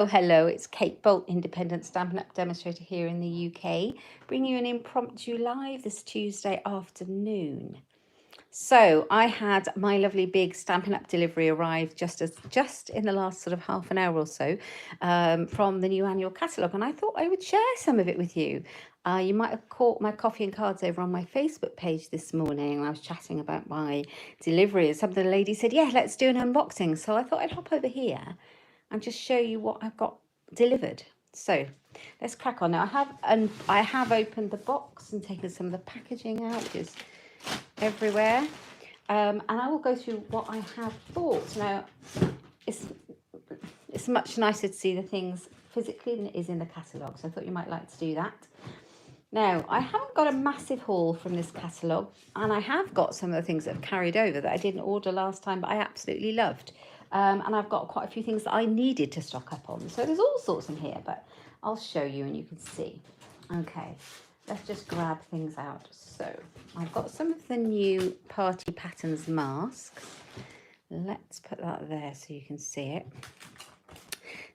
Oh, hello, it's Kate Bolt, independent Stampin' Up! Demonstrator here in the UK, bringing you an impromptu live this Tuesday afternoon. So I had my lovely big Stampin' Up! Delivery arrive just in the last sort of half an hour or so from the new annual catalogue, and I thought I would share some of it with you. You might have caught my coffee and cards over on my Facebook page this morning. I was chatting about my delivery, and some of the ladies said, yeah, let's do an unboxing. So I thought I'd hop over here and just show you what I've got delivered. So let's crack on. Now I have opened the box and taken some of the packaging out, which is everywhere. And I will go through what I have bought. Now it's much nicer to see the things physically than it is in the catalogue, so I thought you might like to do that. Now, I haven't got a massive haul from this catalogue, and I have got some of the things that have carried over that I didn't order last time, but I absolutely loved. And I've got quite a few things that I needed to stock up on. So there's all sorts in here, but I'll show you and you can see. Okay, let's just grab things out. So I've got some of the new Party Patterns masks. Let's put that there so you can see it.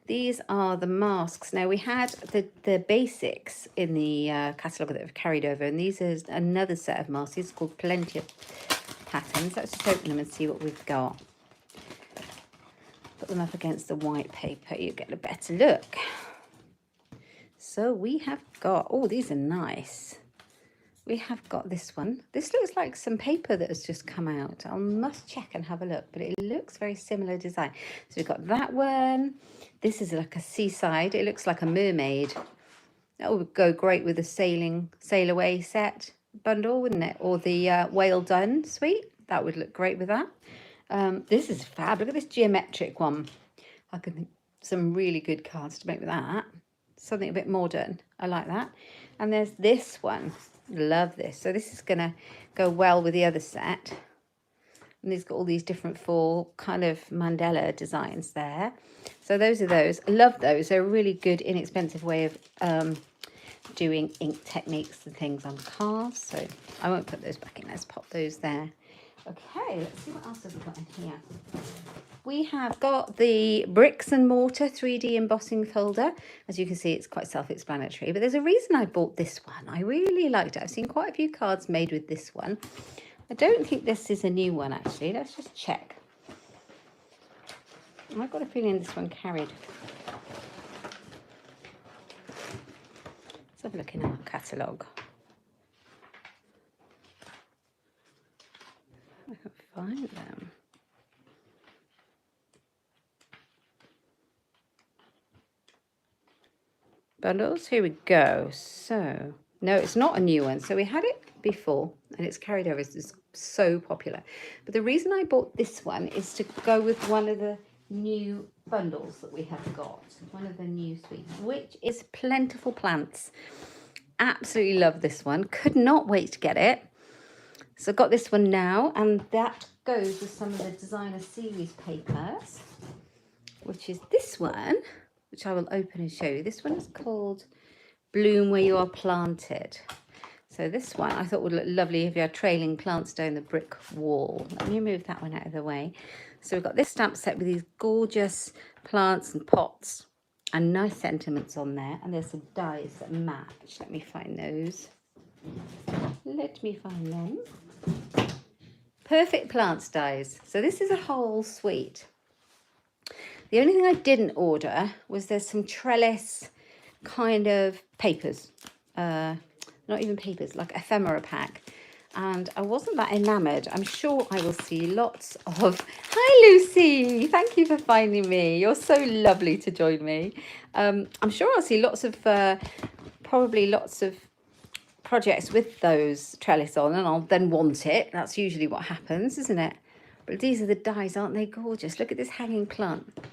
These are the masks. Now, we had the basics in the catalogue that have carried over, and these is another set of masks. These are called Plenty of Patterns. Let's just open them and see what we've got. Put them up against the white paper, you get a better look. So we have got, oh, these are nice. We have got this one. This looks like some paper that has just come out. I must check and have a look, but it looks very similar design. So we've got that one. This is like a seaside. It looks like a mermaid. That would go great with a sail away set bundle, wouldn't it? Or the Whale Done suite. That would look great with that. This is fab. Look at this geometric one. I can think some really good cards to make with that. Something a bit modern. I like that. And there's this one. Love this. So this is going to go well with the other set. And it's got all these different four kind of mandala designs there. So those are those. I love those. They're a really good, inexpensive way of doing ink techniques and things on cards. So I won't put those back in. Let's pop those there. Okay, let's see what else have we got in here. We have got the Bricks and Mortar 3D embossing folder. As you can see, it's quite self-explanatory, but there's a reason I bought this one. I really liked it. I've seen quite a few cards made with this one. I don't think this is a new one, actually. Let's just check. I've got a feeling this one carried. Let's have a look in our catalogue. I can find them. Bundles, here we go. So no, it's not a new one. So we had it before and it's carried over. It's so popular, but the reason I bought this one is to go with one of the new bundles that we have got, one of the new suites, which is Plentiful Plants. Absolutely love this one, could not wait to get it. So I've got this one now, and that goes with some of the designer series papers, which is this one, which I will open and show you. This one is called Bloom Where You Are Planted. So this one I thought would look lovely if you had trailing plants down the brick wall. Let me move that one out of the way. So we've got this stamp set with these gorgeous plants and pots and nice sentiments on there. And there's some dies that match. Let me find those. Let me find them. Perfect Plants dies. So this is a whole suite. The only thing I didn't order was there's some trellis kind of papers. Not even papers, like Ephemera Pack. And I wasn't that enamoured. I'm sure I will see lots of... Hi, Lucy. Thank you for finding me. You're so lovely to join me. I'm sure I'll see lots of... probably lots of projects with those trellis on, and I'll then want it. That's usually what happens, isn't it? But these are the dies, aren't they gorgeous? Look at this hanging plant.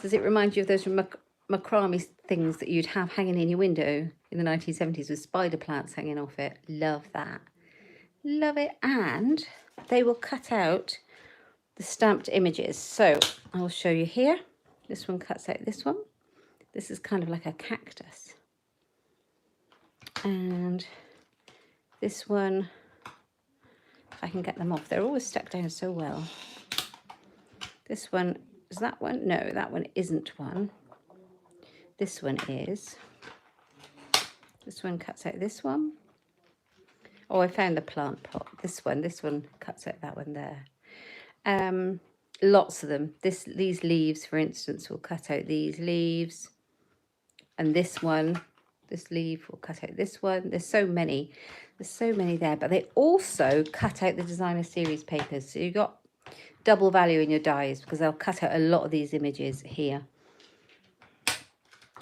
Does it remind you of those macrame things that you'd have hanging in your window in the 1970s with spider plants hanging off it? Love that. Love it. And they will cut out the stamped images. So I'll show you here. This one cuts out this one. This is kind of like a cactus. And this one, if I can get them off, they're always stuck down so well. This one, is that one? No, that one isn't one. This one is. This one cuts out this one. Oh, I found the plant pot. This one cuts out that one there. Lots of them. These leaves, for instance, will cut out these leaves. And this leaf will cut out this one. There's so many. There's so many there. But they also cut out the designer series papers. So you've got double value in your dies because they'll cut out a lot of these images here.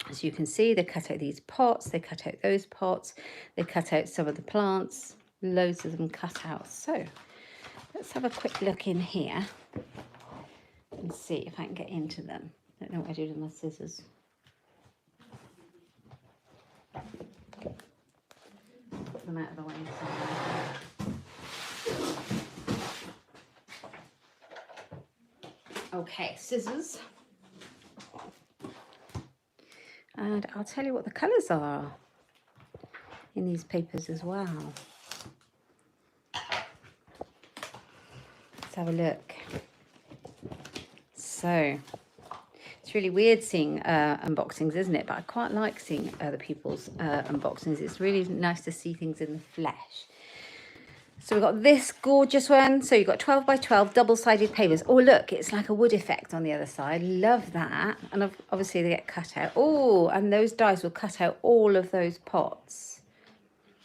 As you can see, they cut out these pots. They cut out those pots. They cut out some of the plants. Loads of them cut out. So let's have a quick look in here and see if I can get into them. I don't know what I did with my scissors. Put them out of the way somewhere. Okay, scissors. And I'll tell you what the colours are in these papers as well. Let's have a look. So, it's really weird seeing unboxings, isn't it? But I quite like seeing other people's unboxings. It's really nice to see things in the flesh. So we've got this gorgeous one. So you've got 12 by 12 double-sided papers. Oh, look, it's like a wood effect on the other side. Love that. And obviously they get cut out. Oh, and those dies will cut out all of those pots.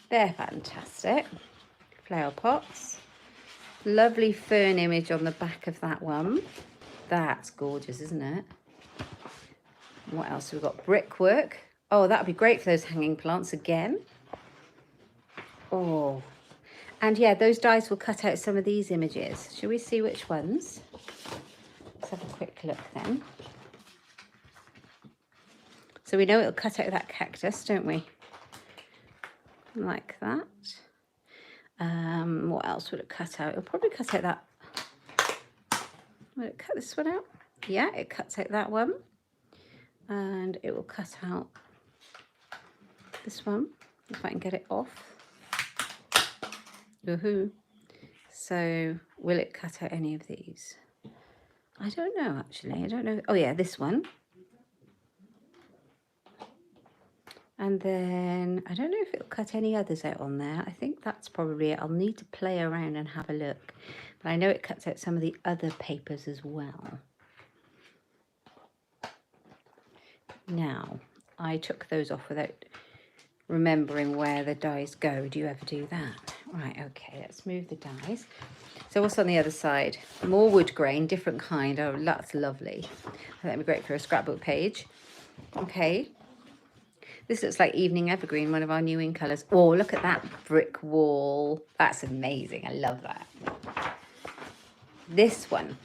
They're fantastic. Flower pots. Lovely fern image on the back of that one. That's gorgeous, isn't it? What else? We've got brickwork. Oh, that would be great for those hanging plants again. Oh, and yeah, those dies will cut out some of these images. Shall we see which ones? Let's have a quick look then. So we know it'll cut out that cactus, don't we? Like that. What else would it cut out? It'll probably cut out that. Will it cut this one out? Yeah, it cuts out that one. And it will cut out this one, if I can get it off. Woohoo. So, will it cut out any of these? I don't know, actually. I don't know. Oh, yeah, this one. And then, I don't know if it'll cut any others out on there. I think that's probably it. I'll need to play around and have a look. But I know it cuts out some of the other papers as well. Now, I took those off without remembering where the dies go. Do you ever do that? Right, okay, let's move the dies. So what's on the other side? More wood grain, different kind. Oh, that's lovely. That'd be great for a scrapbook page. Okay. This looks like Evening Evergreen, one of our new in colours. Oh, look at that brick wall. That's amazing. I love that. This one.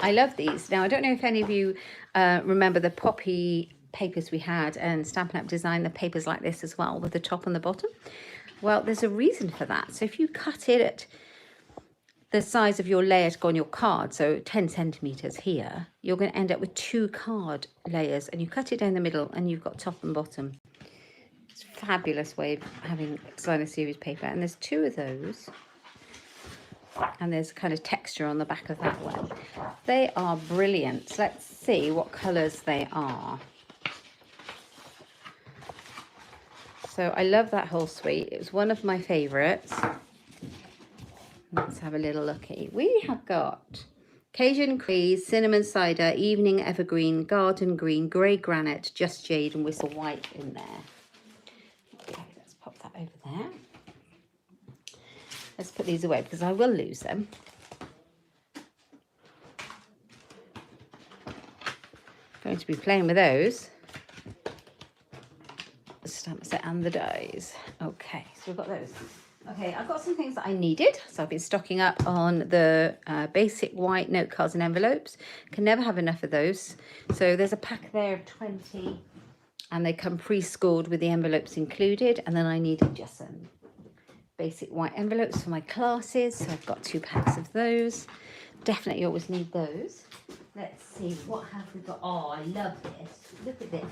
I love these. Now, I don't know if any of you remember the poppy papers we had, and Stampin' Up! Designed the papers like this as well, with the top and the bottom. Well, there's a reason for that. So if you cut it at the size of your layer to go on your card, so 10 centimetres here, you're going to end up with 2 card layers, and you cut it down the middle and you've got top and bottom. It's a fabulous way of having designer series paper, and there's 2 of those. And there's kind of texture on the back of that one. They are brilliant. Let's see what colours they are. So I love that whole suite. It was one of my favourites. Let's have a little looky. We have got Cajun Crease, Cinnamon Cider, Evening Evergreen, Garden Green, Grey Granite, Just Jade and Whistle White in there. Okay, let's pop that over there. Let's put these away because I will lose them. I'm going to be playing with those. The stamp set and the dies. Okay, so we've got those. Okay, I've got some things that I needed. So I've been stocking up on the basic white note cards and envelopes. Can never have enough of those. So there's a pack there of 20 and they come pre-scored with the envelopes included. And then I needed just some basic white envelopes for my classes. So I've got 2 packs of those. Definitely always need those. Let's see, what have we got? Oh, I love this. Look at this.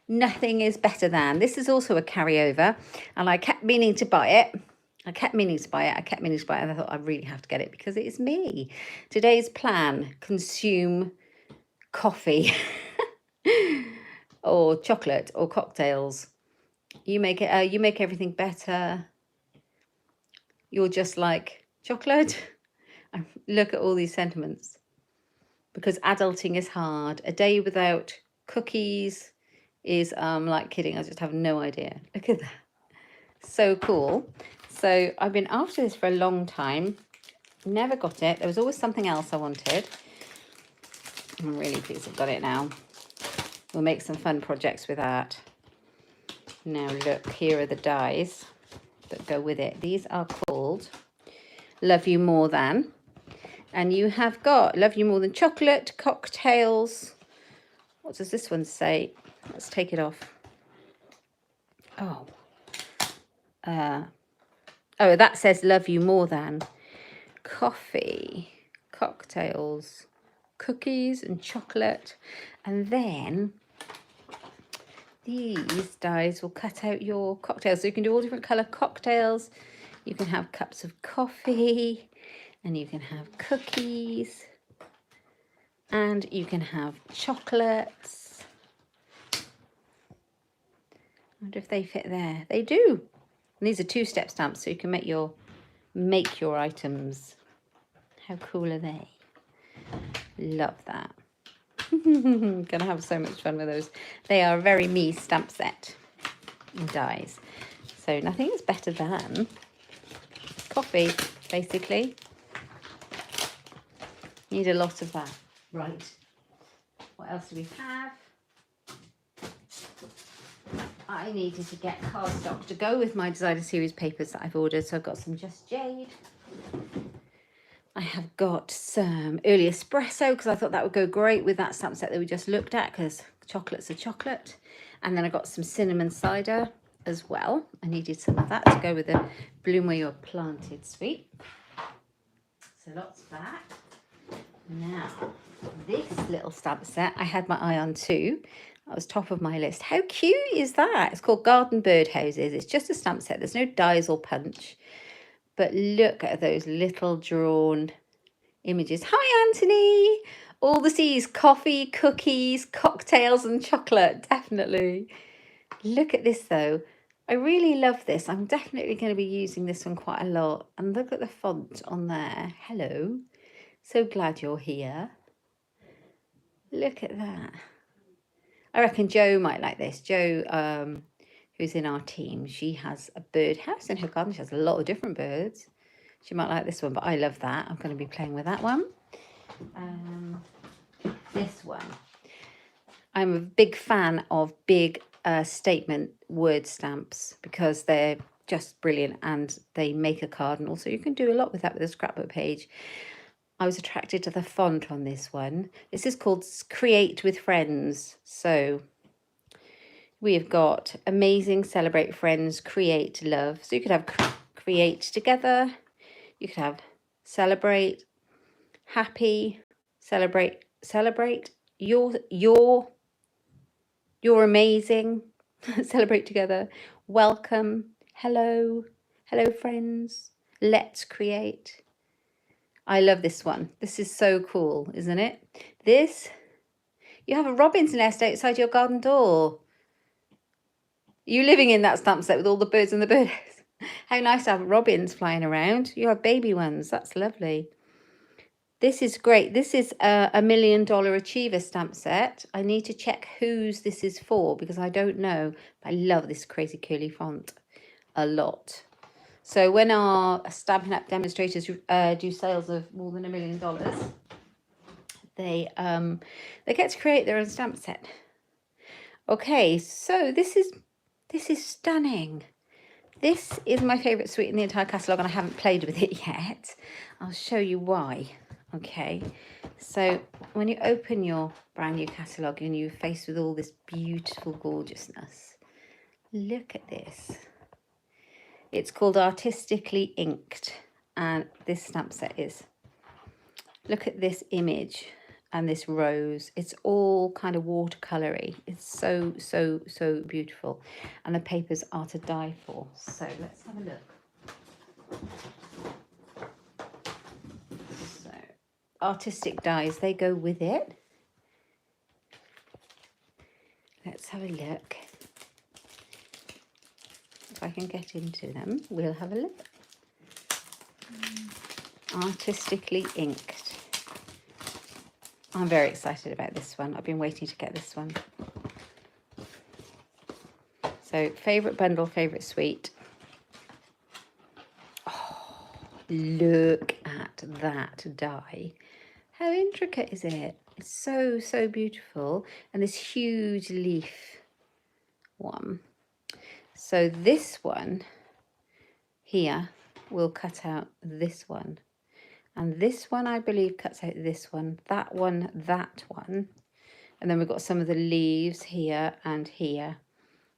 Nothing is better than. This is also a carryover, and I kept meaning to buy it. I kept meaning to buy it, and I thought I really have to get it because it is me. Today's plan, consume coffee. or chocolate or cocktails. You make it. You make everything better. You're just like chocolate. Look at all these sentiments. Because adulting is hard. A day without cookies is like kidding. I just have no idea. Look at that. So cool. So I've been after this for a long time. Never got it. There was always something else I wanted. I'm really pleased I've got it now. We'll make some fun projects with that. Now look, here are the dies that go with it. These are called Love You More Than. And you have got Love You More Than chocolate, cocktails. What does this one say? Let's take it off. Oh. Oh, that says Love You More Than. Coffee, cocktails, cookies and chocolate. And then these dies will cut out your cocktails. So you can do all different colour cocktails. You can have cups of coffee. And you can have cookies. And you can have chocolates. I wonder if they fit there. They do. And these are 2-step stamps, so you can make your items. How cool are they? Love that. Gonna have so much fun with those. They are a very me stamp set and dies. So nothing is better than coffee, basically. Need a lot of that. Right. What else do we have? I needed to get cardstock to go with my designer series papers that I've ordered. So I've got some Just Jade. I have got some early espresso because I thought that would go great with that stamp set that we just looked at because chocolate's a chocolate. And then I got some cinnamon cider as well. I needed some of that to go with the Bloom Where You're Planted suite. So lots of that. Now, this little stamp set I had my eye on too. That was top of my list. How cute is that? It's called Garden Birdhouses. It's just a stamp set. There's no dies or punch. But look at those little drawn images. Hi, Anthony. All the C's, coffee, cookies, cocktails and chocolate. Definitely. Look at this, though. I really love this. I'm definitely going to be using this one quite a lot. And look at the font on there. Hello. So glad you're here. Look at that. I reckon Jo might like this. Jo, who's in our team, she has a bird house in her garden. She has a lot of different birds. She might like this one, but I love that. I'm going to be playing with that one. This one. I'm a big fan of big statement word stamps because they're just brilliant and they make a card. And also you can do a lot with that with a scrapbook page. I was attracted to the font on this one. This is called Create with Friends. So we have got amazing, celebrate, friends, create, love. So you could have create together. You could have celebrate, happy, celebrate, you're amazing, celebrate together, welcome, hello friends, let's create. I love this one. This is so cool, isn't it? This, you have a robin's nest outside your garden door. You living in that stamp set with all the birds and the birds. How nice to have robins flying around. You have baby ones. That's lovely. This is great. This is a $1 Million Achiever stamp set. I need to check whose this is for because I don't know. But I love this crazy curly font a lot. So when our Stampin' Up! Demonstrators do sales of more than $1 million, they get to create their own stamp set. Okay, so this is stunning. This is my favourite suite in the entire catalogue and I haven't played with it yet. I'll show you why. Okay, so when you open your brand new catalogue and you're faced with all this beautiful gorgeousness, look at this. It's called Artistically Inked and this stamp set is, look at this image and this rose. It's all kind of watercolory. It's so, so, so beautiful. And the papers are to die for. So let's have a look. So artistic dies, they go with it. let's have a look. If I can get into them, we'll have a look. Artistically inked. I'm very excited about this one. I've been waiting to get this one. So, favourite bundle, favourite suite. Oh, look at that die. How intricate is it? It's so, so beautiful. And this huge leaf one. So this one here will cut out this one. And this one, I believe, cuts out this one, that one, that one. And then we've got some of the leaves here and here.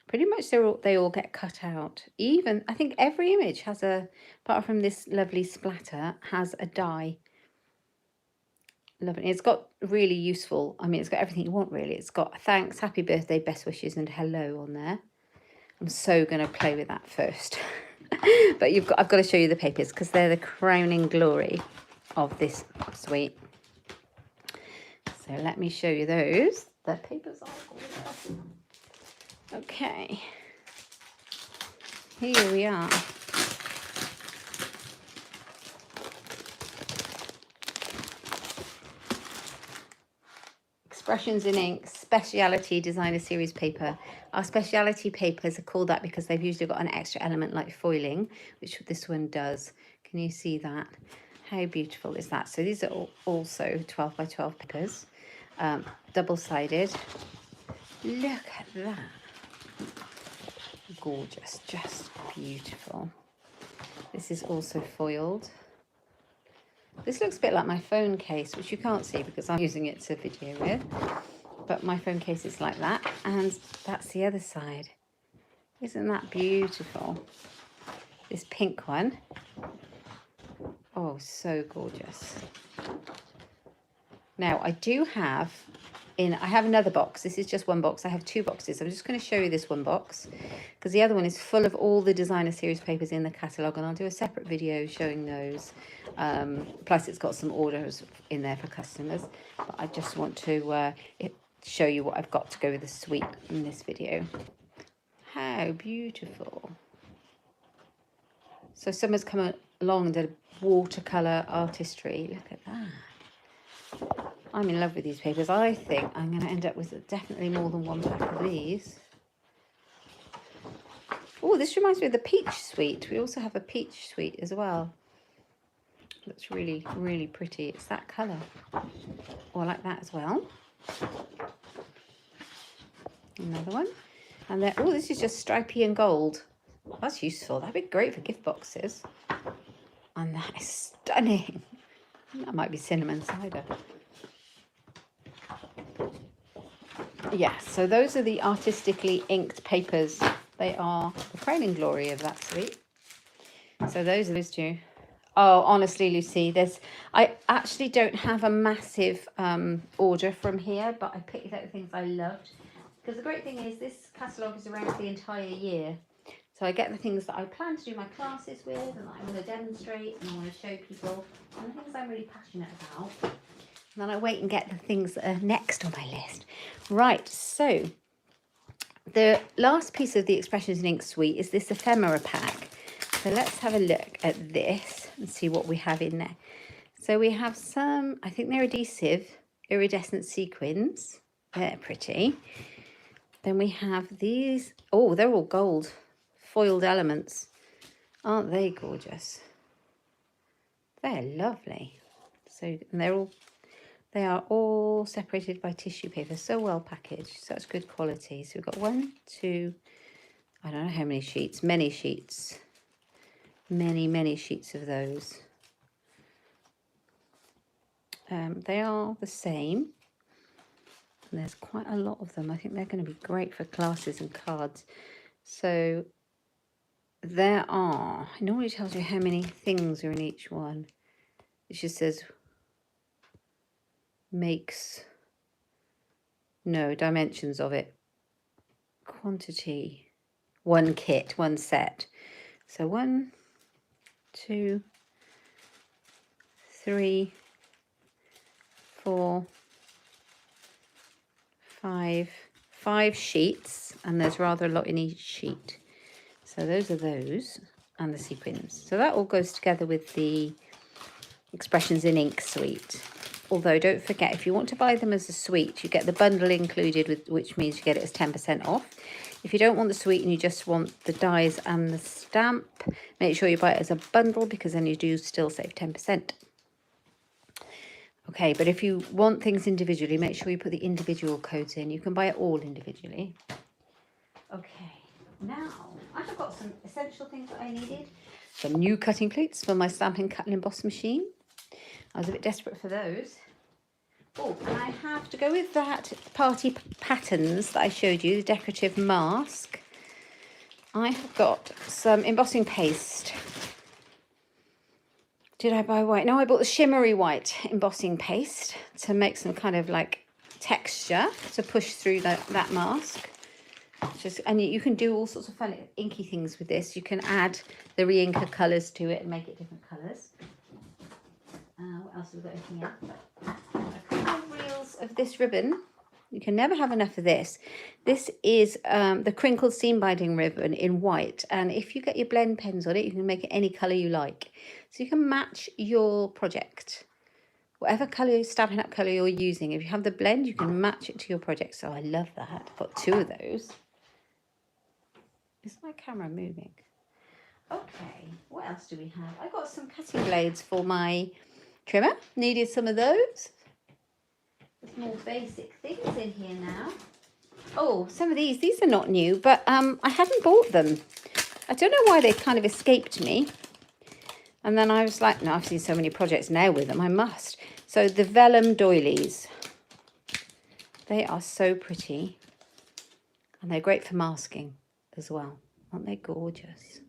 Pretty much they all get cut out. Even, I think every image has a, apart from this lovely splatter, has a die. Lovely. It's got really useful, I mean, it's got everything you want, really. It's got thanks, happy birthday, best wishes, and hello on there. I'm so going to play with that first. But I've got to show you the papers because they're the crowning glory of this suite. So let me show you those. The papers are gorgeous. Okay, here we are. Expressions in Ink Speciality Designer Series paper. Our speciality papers are called that because they've usually got an extra element like foiling, which this one does. Can you see that? How beautiful is that? So these are also 12 by 12 papers, double-sided. Look at that. Gorgeous, just beautiful. This is also foiled. This looks a bit like my phone case, which you can't see because I'm using it to video with. But my phone case is like that. And that's the other side. Isn't that beautiful? This pink one. Oh, so gorgeous. Now, I have another box. This is just one box. I have two boxes. I'm just going to show you this one box because the other one is full of all the designer series papers in the catalogue, and I'll do a separate video showing those. Plus, it's got some orders in there for customers. But I just want to show you what I've got to go with the suite in this video. How beautiful. So someone's come along and did watercolour artistry. Look at that. I'm in love with these papers. I think I'm going to end up with definitely more than one pack of these. Oh, this reminds me of the peach suite. We also have a peach suite as well. Looks really, really pretty. It's that colour. Oh, I like that as well. Another one. And then, oh, this is just stripy and gold. That's useful. That'd be great for gift boxes. And that is stunning. That might be cinnamon cider. Yeah, so those are the artistically inked papers. They are the crowning glory of that suite. So those are those two. Oh, honestly, Lucy, I actually don't have a massive order from here, but I picked out the things I loved. Because the great thing is this catalogue is around the entire year. So I get the things that I plan to do my classes with and that I want to demonstrate and I want to show people and the things I'm really passionate about. And then I wait and get the things that are next on my list. Right, so the last piece of the Expressions in Ink suite is this Ephemera Pack. So let's have a look at this and see what we have in there. So we have some, I think they're adhesive, iridescent sequins. They're pretty. Then we have these, oh, they're all gold, foiled elements. Aren't they gorgeous? They're lovely. So and they are all separated by tissue paper, so well packaged, such good quality. So we've got 1, 2, I don't know how many sheets, many sheets. Many sheets of those. They are the same. And there's quite a lot of them. I think they're going to be great for classes and cards. So there are, it normally tells you how many things are in each one. It just says dimensions of it. Quantity, 1 kit, 1 set. So 1, 2, 3, 4, 5, 5 sheets, and there's rather a lot in each sheet. So those are those, and the sequins. So that all goes together with the Expressions in Ink suite. Although don't forget, if you want to buy them as a suite, you get the bundle included, with which means you get it as 10% off. If you don't want the suite and you just want the dies and the stamp, make sure you buy it as a bundle, because then you do still save 10%. Okay, but if you want things individually, make sure you put the individual codes in. You can buy it all individually. Okay, now I have got some essential things that I needed. Some new cutting plates for my Stampin' Cut and Emboss machine. I was a bit desperate for those. Oh, and I have to go with that party patterns that I showed you, the decorative mask. I have got some embossing paste. Did I buy white? No, I bought the shimmery white embossing paste to make some kind of like texture to push through that mask. And you can do all sorts of fun inky things with this. You can add the re-inker colours to it and make it different colours. What else have we got in here? A couple of reels of this ribbon. You can never have enough of this. This is the Crinkled seam binding ribbon in white. And if you get your blend pens on it, you can make it any colour you like. So you can match your project. Whatever colour, Stampin' Up colour you're using. If you have the blend, you can match it to your project. So I love that. I've got 2 of those. Is my camera moving? Okay, what else do we have? I got some cutting blades for my trimmer. Needed some of those. There's more basic things in here now. Oh, some of these are not new, but I hadn't bought them. I don't know why they kind of escaped me. And then I was like, no, I've seen so many projects now with them, I must. So the vellum doilies. They are so pretty. And they're great for masking as well. Aren't they gorgeous?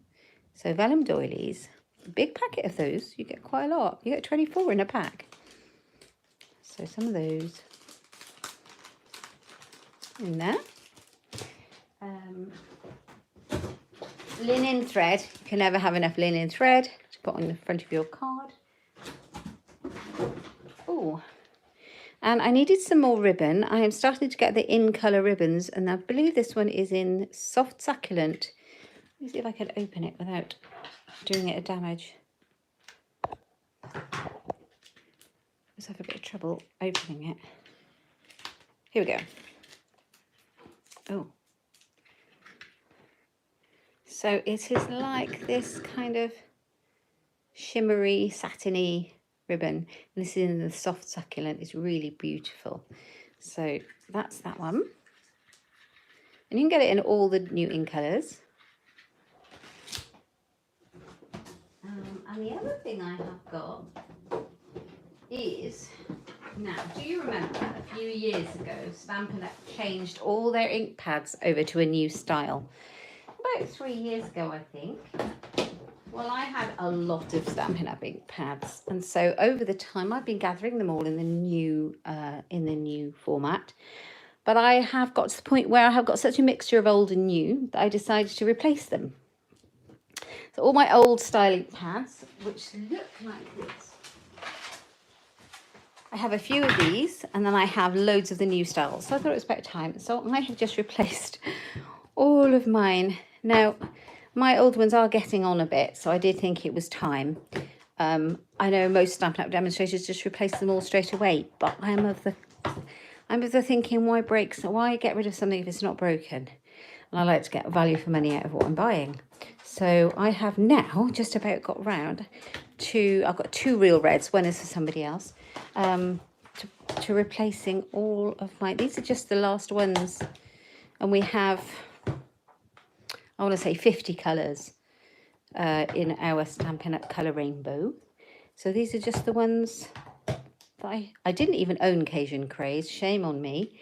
So vellum doilies, a big packet of those. You get quite a lot. You get 24 in a pack. So some of those in there. Linen thread. You can never have enough linen thread to put on the front of your card. Oh, and I needed some more ribbon. I am starting to get the in colour ribbons, and I believe this one is in Soft Succulent. Let me see if I can open it without doing it a damage. I just have a bit of trouble opening it. Here we go. Oh. So it is like this kind of shimmery, satiny ribbon. And this is in the Soft Succulent. It's really beautiful. So that's that one. And you can get it in all the new in colours. And the other thing I have got is, now, do you remember a few years ago, Stampin' Up changed all their ink pads over to a new style? About 3 years ago, I think. Well, I had a lot of Stampin' Up ink pads, and so over the time I've been gathering them all in the new format. But I have got to the point where I have got such a mixture of old and new that I decided to replace them. So all my old style ink pads, which look like this. I have a few of these, and then I have loads of the new styles. So I thought it was about time. So I have just replaced all of mine. Now, my old ones are getting on a bit, so I did think it was time. I know most Stampin' Up demonstrators just replace them all straight away, but I'm of the thinking, why get rid of something if it's not broken? And I like to get value for money out of what I'm buying. So I have now just about got round to, I've got 2 real reds, one is for somebody else, to replacing all of my, these are just the last ones. And we have, I want to say 50 colours in our Stampin' Up colour rainbow. So these are just the ones that I didn't even own Cajun Craze, shame on me.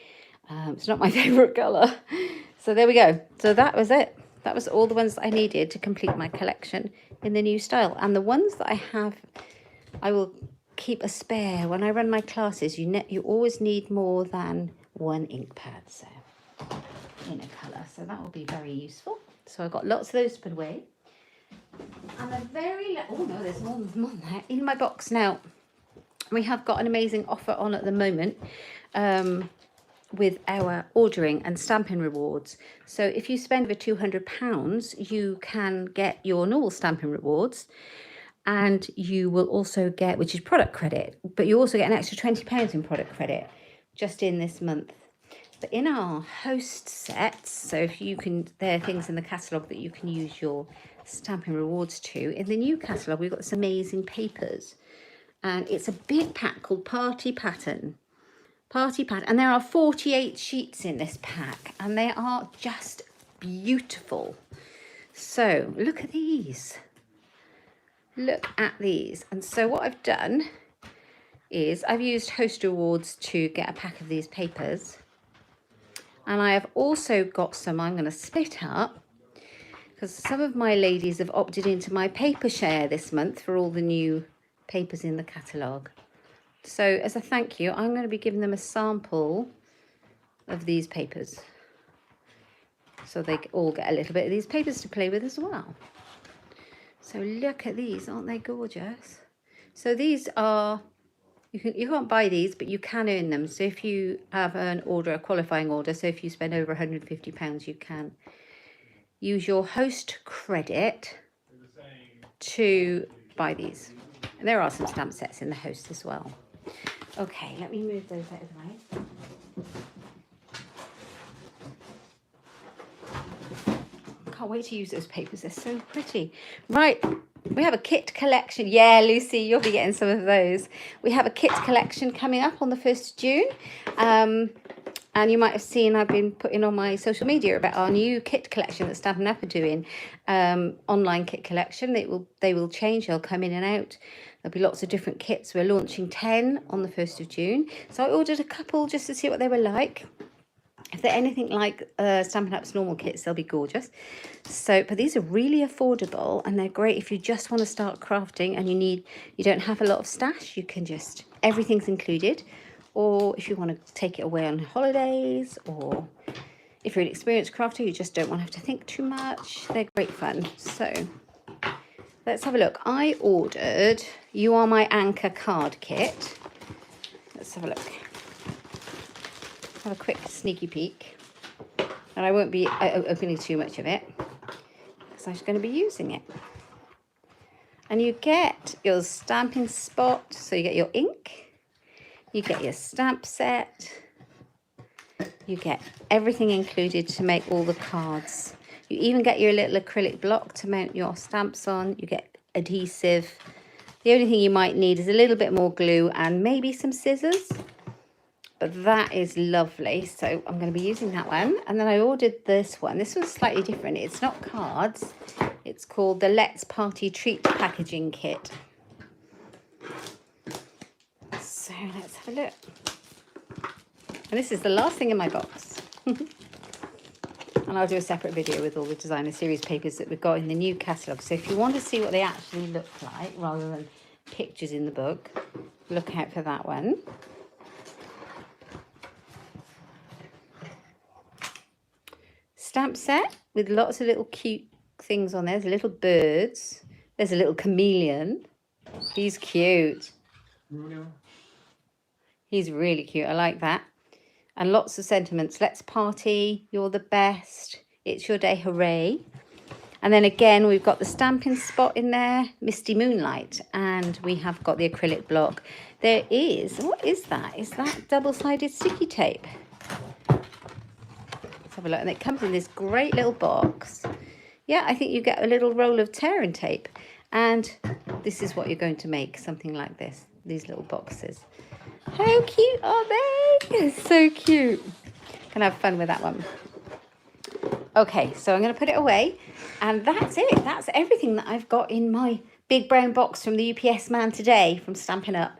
It's not my favourite colour. So there we go. So that was it. That was all the ones that I needed to complete my collection in the new style. And the ones that I have, I will keep a spare. When I run my classes, you always need more than 1 ink pad, so in a colour. So that will be very useful. So I've got lots of those to put away. And the oh no, there's more there in my box now. We have got an amazing offer on at the moment. with our ordering and stamping rewards. So if you spend over £200, you can get your normal stamping rewards, and you will also get, which is product credit, but you also get an extra £20 in product credit just in this month. But in our host sets, so if you can, there are things in the catalogue that you can use your stamping rewards to. In the new catalogue, we've got this amazing papers, and it's a big pack called Party Pattern. And there are 48 sheets in this pack, and they are just beautiful. So look at these. Look at these. And so what I've done is I've used host rewards to get a pack of these papers. And I have also got some I'm going to split up, because some of my ladies have opted into my paper share this month for all the new papers in the catalogue. So as a thank you, I'm going to be giving them a sample of these papers, so they all get a little bit of these papers to play with as well. So look at these, aren't they gorgeous? So these are, you can't buy these, but you can earn them. So if you have an order, a qualifying order, so if you spend over £150, you can use your host credit to buy these. And there are some stamp sets in the host as well. Okay, let me move those out of the way. Can't wait to use those papers, they're so pretty. Right, we have a kit collection. Yeah, Lucy, you'll be getting some of those. We have a kit collection coming up on the 1st of June. And you might have seen I've been putting on my social media about our new kit collection that Stampin' Up are doing. Online kit collection. They will change, they'll come in and out. There'll be lots of different kits. We're launching 10 on the 1st of June. So I ordered a couple just to see what they were like. If they're anything like Stampin' Up's normal kits, they'll be gorgeous. So, but these are really affordable, and they're great if you just want to start crafting and you don't have a lot of stash. You can just, everything's included. Or if you want to take it away on holidays, or if you're an experienced crafter, you just don't want to have to think too much. They're great fun. So let's have a look. I ordered You Are My Anchor card kit. Let's have a look. Have a quick sneaky peek. And I won't be opening too much of it, because I'm just going to be using it. And you get your stamping spot, so you get your ink. You get your stamp set. You get everything included to make all the cards. You even get your little acrylic block to mount your stamps on. You get adhesive. The only thing you might need is a little bit more glue and maybe some scissors. But that is lovely. So I'm going to be using that one. And then I ordered this one. This one's slightly different. It's not cards. It's called the Let's Party Treat Packaging Kit. So let's have a look. And this is the last thing in my box. And I'll do a separate video with all the designer series papers that we've got in the new catalogue. So if you want to see what they actually look like rather than pictures in the book, look out for that one. Stamp set with lots of little cute things on there. There's little birds. There's a little chameleon. He's cute. He's really cute. I like that. And lots of sentiments. Let's party. You're the best. It's your day. Hooray. And then again, we've got the stamping spot in there. Misty Moonlight. And we have got the acrylic block. There is, what is that? Is that double-sided sticky tape? Let's have a look. And it comes in this great little box. Yeah, I think you get a little roll of tearing tape. And this is what you're going to make. Something like this. These little boxes. How cute are they? It's so cute. Can have fun with that one. Okay, so I'm going to put it away. And that's it. That's everything that I've got in my big brown box from the UPS man today from Stampin' Up.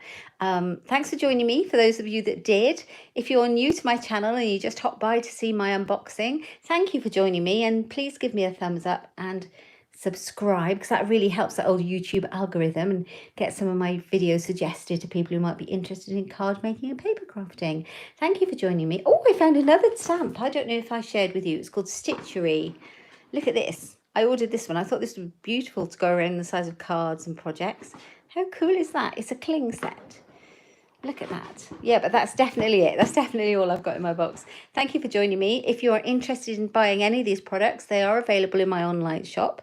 Thanks for joining me, for those of you that did. If you're new to my channel and you just hop by to see my unboxing, thank you for joining me. And please give me a thumbs up and subscribe, because that really helps that old YouTube algorithm and get some of my videos suggested to people who might be interested in card making and paper crafting. Thank you for joining me. Oh, I found another stamp. I don't know if I shared with you. It's called Stitchery. Look at this. I ordered this one. I thought this would be beautiful to go around the size of cards and projects. How cool is that? It's a cling set. Look at that. Yeah, but that's definitely it. That's definitely all I've got in my box. Thank you for joining me. If you are interested in buying any of these products, they are available in my online shop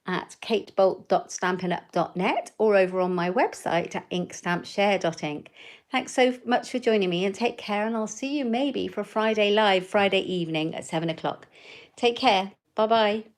at katebolt.stampinup.net or over on my website at inkstampshare.ink. Thanks so much for joining me, and take care, and I'll see you maybe for Friday Live, Friday evening at 7 o'clock. Take care. Bye-bye.